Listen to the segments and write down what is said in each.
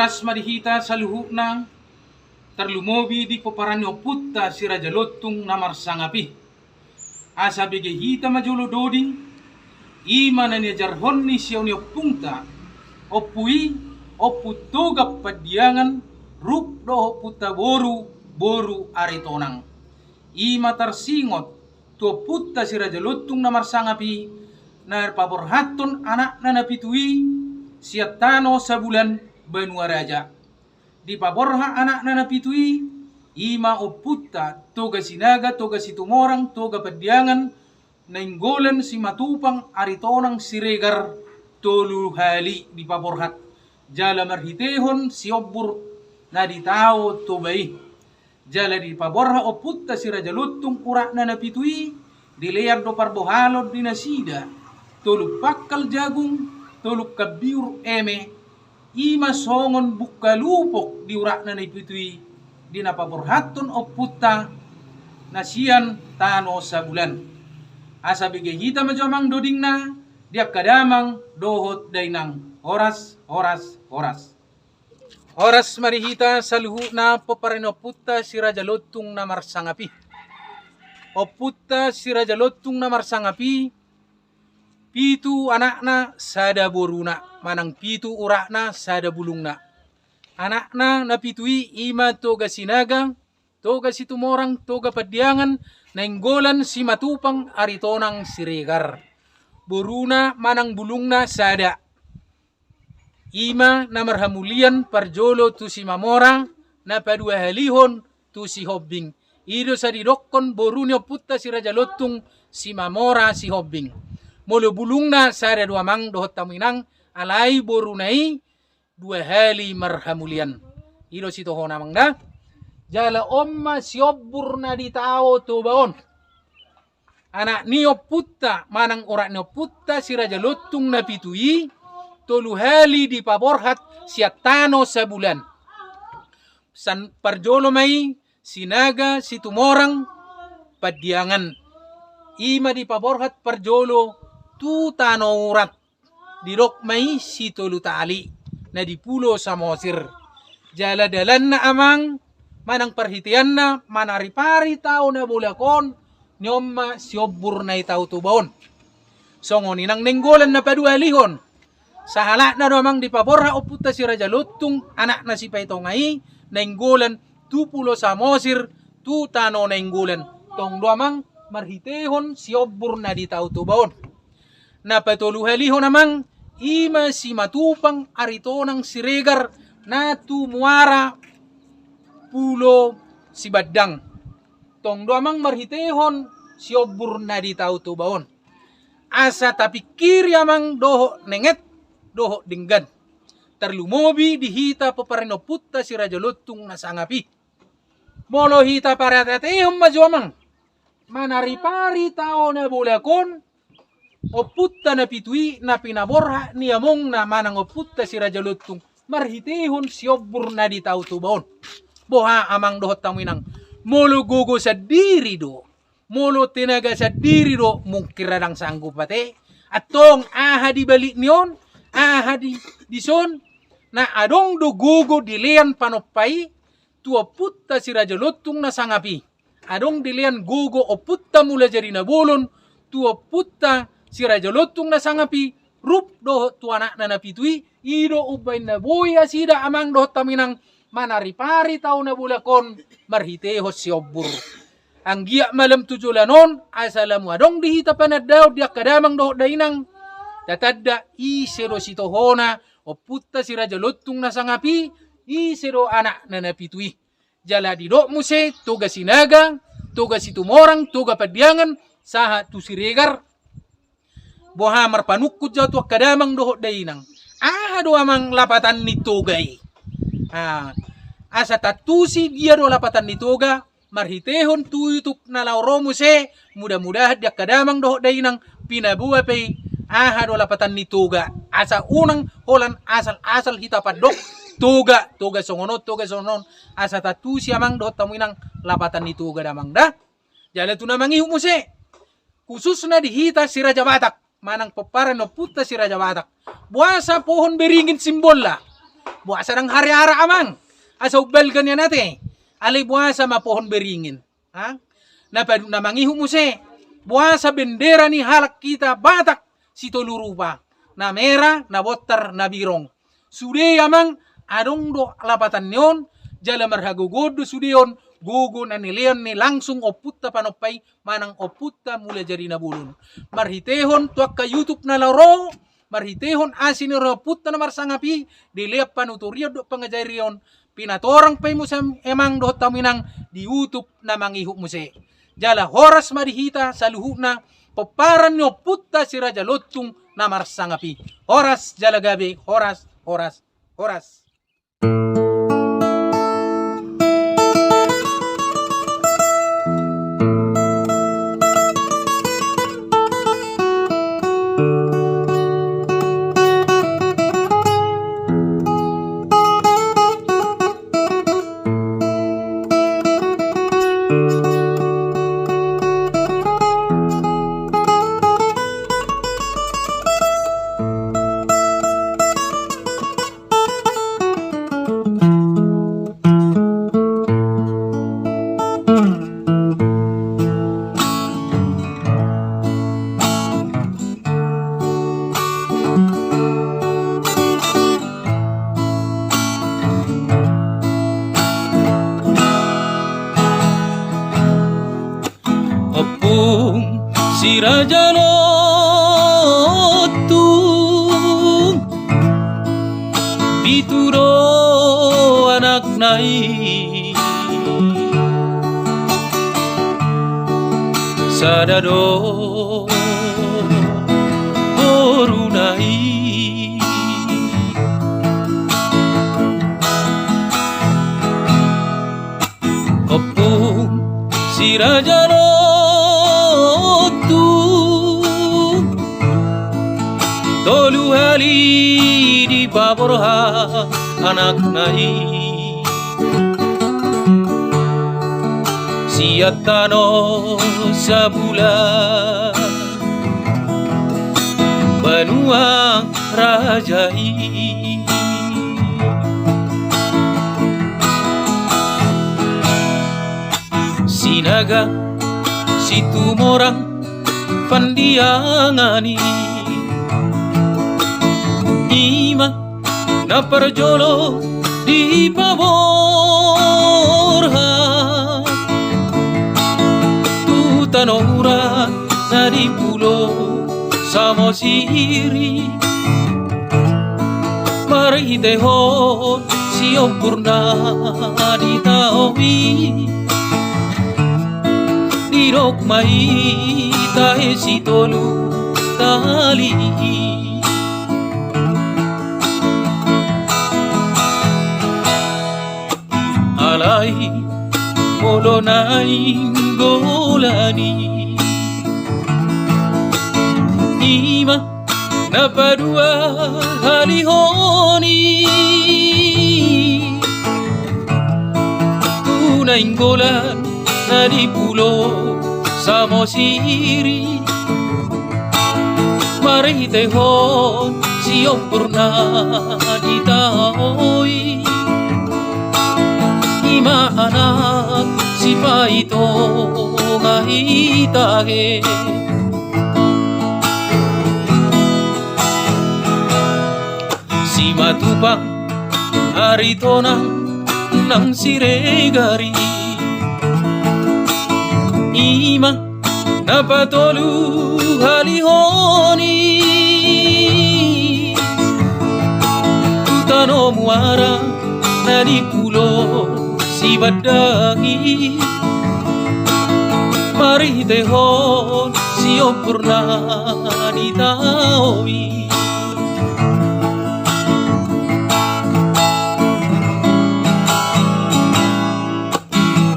Oras marihita sa luhukna, tarlumobi di paparanyo putta si Raja Lottung namarsangapi. Asa bigehita majulo doding, ima na niya jarhon ni siyaw niya pungta, opui, oputogap padiangan, rup doho puta boru aritonang. Ima tarsingot, tuo putta si Raja Lottung namarsangapi, na paborhaton anak na napitui, siatano sa bulan Benua Raja. Di paborha anak na napitui, ima o putta, toga sinaga, toga situmorang, toga padiangan, nainggolan si matupang aritonang siregar, tolu hali di paborhat. Jala marhitehon si obbur na ditao tobay. Jala di paborha o putta si Raja Lottung urak na napitui, dilear do parbohalod di nasida, tolu pakkal jagung, tolu kabiur eme, ima songon bukalupok di urak na naipitui di napaborhaton o putta nasian tano sa bulan. Asa bigehita majamang doding na diak kadamang dohot dainang oras. Oras marihita sa luhu na paparino putta si Raja Lottung na marsangapi. O putta si Raja Lottung na marsangapi, pitu anakna sada boruna, manang pitu urakna sada bulungna. Anakna napitui ima toga sinaga, toga situmorang, toga padiangan, nainggolan si matupang aritonang siregar. Boruna manang bulungna sada. Ima na marhamulian parjolo tu si mamora, na padua halihon tu si hobbing. Ido sa didokkon borunyo putta si Raja Lottung si mamora si hobbing. Molo bulungna sada dua mang dohot taminang alai borunai dua hali marhamulian. Ilo si toho namang da. Jala omma siobbur na ditao to baon. Anak niyo putta manang orak niyo putta si Raja Lottung na pitui tolu hali di paborhat siatano sa bulan. San parjolo mai sinaga situmorang padiangan. Ima di paborhat parjolo tu tano urat dirok mai si tolu tali na di pulo Samosir. Jala dalan na amang manang perhitian na manaripari tao na bulakon nyomma siobbur na itao tubaon. Songoni nang nenggolan na padua lihon. Sa halak na domang di paborha o putta si Raja Lottung anak na si Paitongai nenggolan tu pulo Samosir tu tano nenggolan. Tong domang marhitehon siobbur na di tao tubaon. Na patoluhalihon namang ima si matupang aritonang siregar na tumuara pulo si Badang. Tong domang marhitehon siobbur na di tao tubaon. Asa tapi kiri amang doho nenget doho dinggan. Terlumobi dihita paparino putta si Raja Lottung na sangapi. Molo hita paratatehom majuamang. Manaripari tao na bulakon o putta na pitui na pinaborha ni among na manang o putta si Raja Lottung marhitehon siobbur na di tao tubaon. Boha amang dohot taminang molo gogo sa diri do, molo tenaga sa diri do mungkiradang sanggup pate atong aha di balik niyon, aha di son na adong do gogo dilean panopay tua putta si Raja Lottung na sangapi. Adong dilean gogo o putta mula jadi nabulon tua putta si Raja Lottung na sangapi rup doho tu anak na napitui ido ubay na boya sida amang doho taminang manaripari tao na bulakon marhiteho siobbur. Ang giya malam tujulanon asalamu adong dihita panadaw diak kadamang doho dainang tatadda isero sitohona o putta si Raja Lottung na sangapi isero anak na napitui. Jala di dok muse toga sinaga, toga situmorang, toga padiangan saha tu siregar. Boha marpanukut jatuh kadamang dohot dainang. Do amang lapatan ni togay. Asa tatusi dia do lapatan ni toga. Marhitehon tuyutuk na lauro muse. Mudah-mudahan dia kadamang dohot dainang pinabuha pay. Do lapatan ni toga. Asa unang holan asal hita padok. Toga songonot, asa tatusi amang dohot tamuinang lapatan ni toga damang dah. Jala tu namang ihu muse. Khusus na dihita si Raja Batak. Manang paparan no putta si Raja Batak. Buasa pohon beringin simbol lah. Buasa ng hari-ara amang. Asa ubal ganyan natin. Alay buasa mapohon beringin. Ha? Na mangihu mo si. Buasa bendera ni halak kita batak si tulurupa. Na mera, na botar, na birong. Sude amang adong do lapatan yon. Jala marhagugod do sudeyon. Gugo na niliyon ni langsung oputta panopay manang oputta mula jadi nabulun. Marhitehon tuak ka YouTube na laro, marhitehon asin ni oputta na marsangapi, diliap panuturyo do pangajariyon, pinatorang pay mo sa emang do taminang di YouTube na mangihu mo si. Jala horas marihita sa luhu na paparan ni oputta si Raja Lotong na marsangapi. Horas jala gabi, horas, horas, horas. Si Raja Lotong pituro anak nai sadado korunai opung si Raja Lotong tolu hali di paborha anak nai siatano sabula banua rajai sinaga situ morang pandiangani ima na parjolo di paborha tu tanora na di pulo samosiri marihitehon siom purna di taowi di rok mai tahe si tolu tali alai molo naing golani ima napadua halihoni tunaing golan na di pulo samosiri marihitehon siom purna di taoy ima anak si paito ngahitage si matupang arito ng siregari ima napatolu halihoni tutano muara na di pulo si badagi marihitehon siom purna di taowi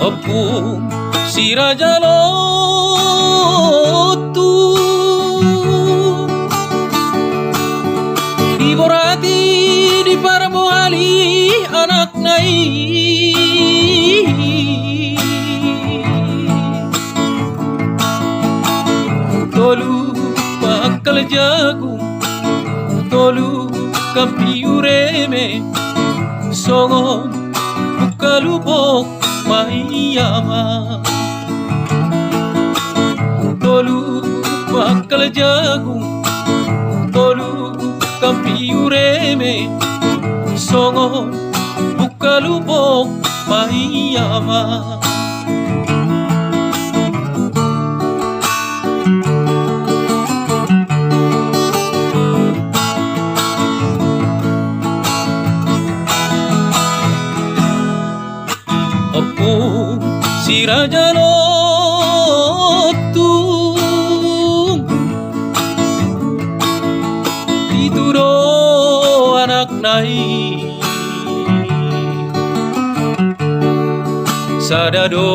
opung si Raja Lotong diborati di parmoali anak nai tolu pakal jagung tolu kapiureme songon bukalubok mayaman tolu bakal jagung tolu kampiureme songon bukalubok mayaman si Raja Lotung dituro anak nai sadado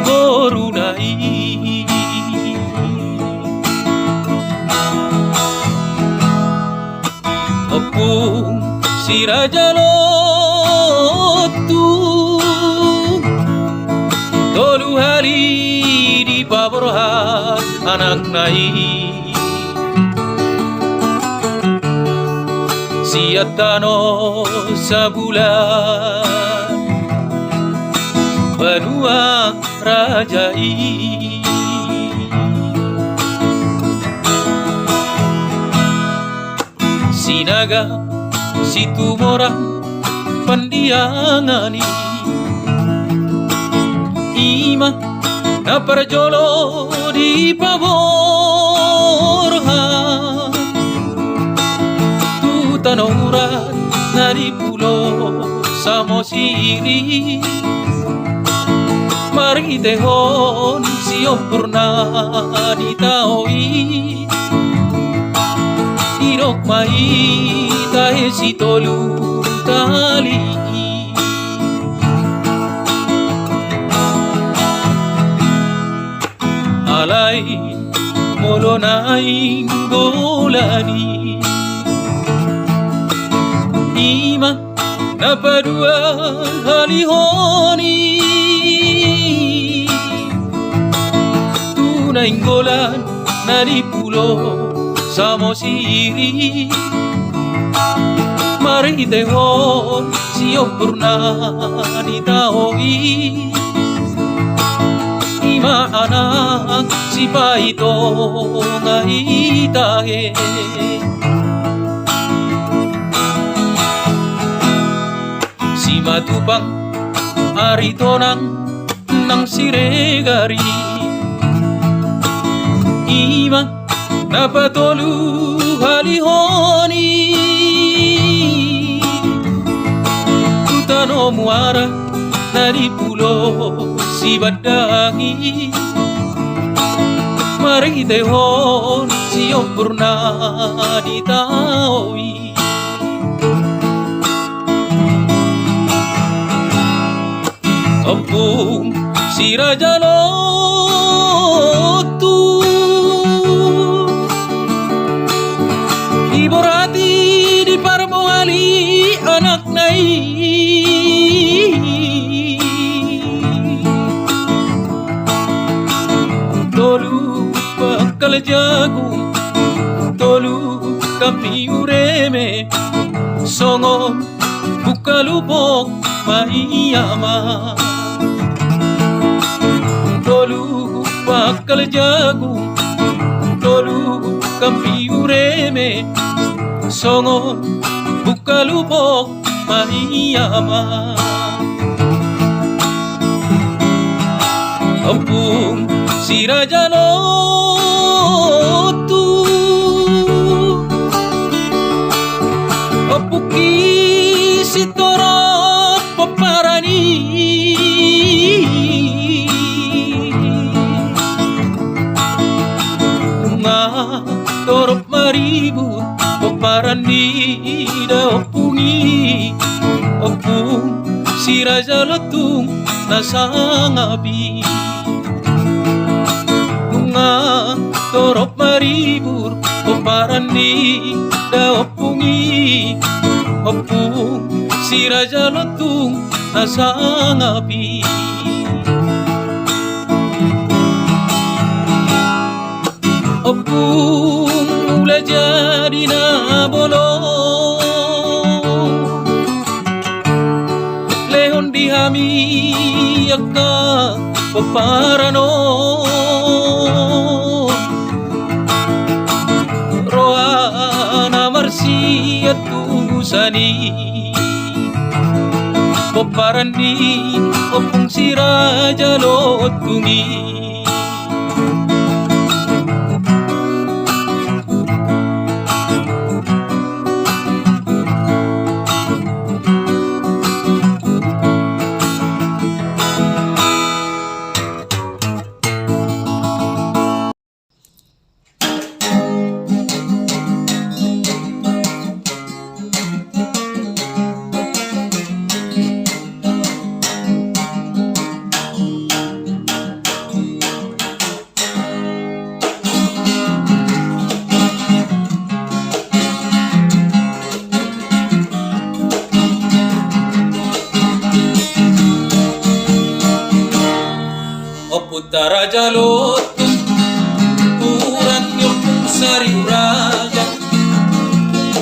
gorunai opung si Raja Lotung tolu hari di paborohan anak nai siatano sabulan benua rajai sinaga situ morang pandiangani ima na parjolo di paborhan tu tanoran na di pulo samosiri mari tehon siom purna di taoi irok mai tahe si tolu tali alay molonai golani ima napadua halihoni tunainggolan nari pulo samosiri mari tehon siom purna di taoi ima anak si paito ngai tahe si matupang aritonang nang siregari ima napatolu halihoni tutano muara nari pulo si badangi mari tehon siom purna di taoi Opung si Raja Lotung iborati di parmoali anak nai tolu bakal jagung tolu kampiureme songon bukalubok maiyama tolu bakal jagung tolu kampiureme songon bukalubok maiyama Opung si Raja Lotung opuki si torop paparani nga torop maribu paparani da opungi opung si Raja Lotung nasangabi nga torop maribur paparani da opungi opung si Raja Lotung nasangabi opung mula jadi na bolong paparano roana marsia tusani paparani opung siraja lotungi Putra Jalotu kurang nyokung sari raja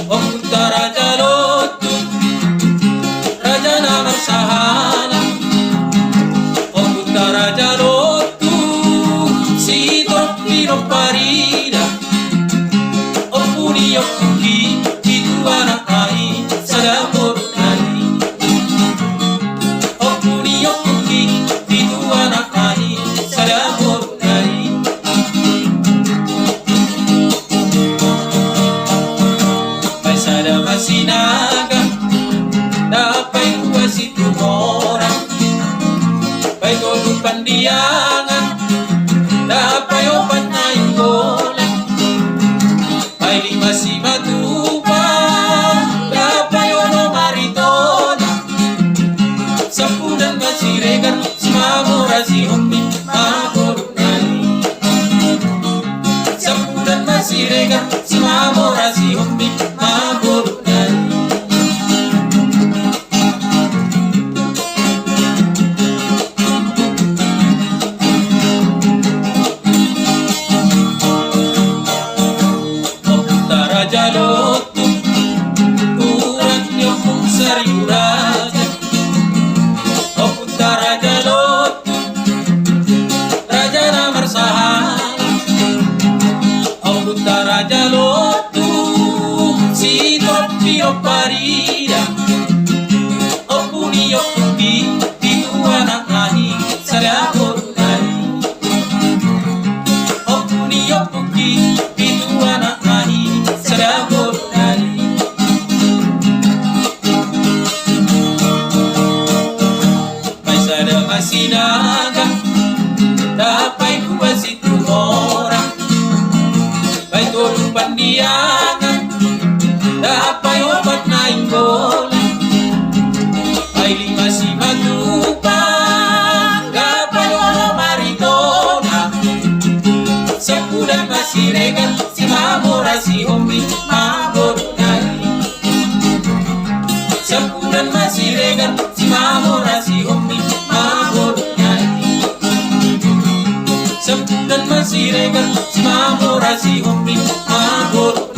Putra Jalotu raja namar sahana Putra Jalotu si tropino parida Puni yokuki itu anak ai sadamur nani Puni yokuki itu anak ai Sinaga dapat kuasi tumora baik lupan diangan dapat opat na inggola baik lima si matupa dapat ono maritona sapudan masiregan semamora si hombi magorunani sapudan masiregan semamora si hombi magorunani Jalotu kurang nyokung sari raja Putra Jalotu raja namar sahana Putra Jalotu si tropino parida Puni yokuki itu anak nani sadamur nani Puni yokuki itu anak nani sadamur nani May sada masinaga dapat kuasi tumora May tulong pandiangan dapat obat na inggola May lima si matupang dapat ono maritona Sapudan masiregan si mamora si hombi magorunani Sapudan masiregan si mamora si hombi magorunani Sapudan masiregan si mamora si hombi magorunani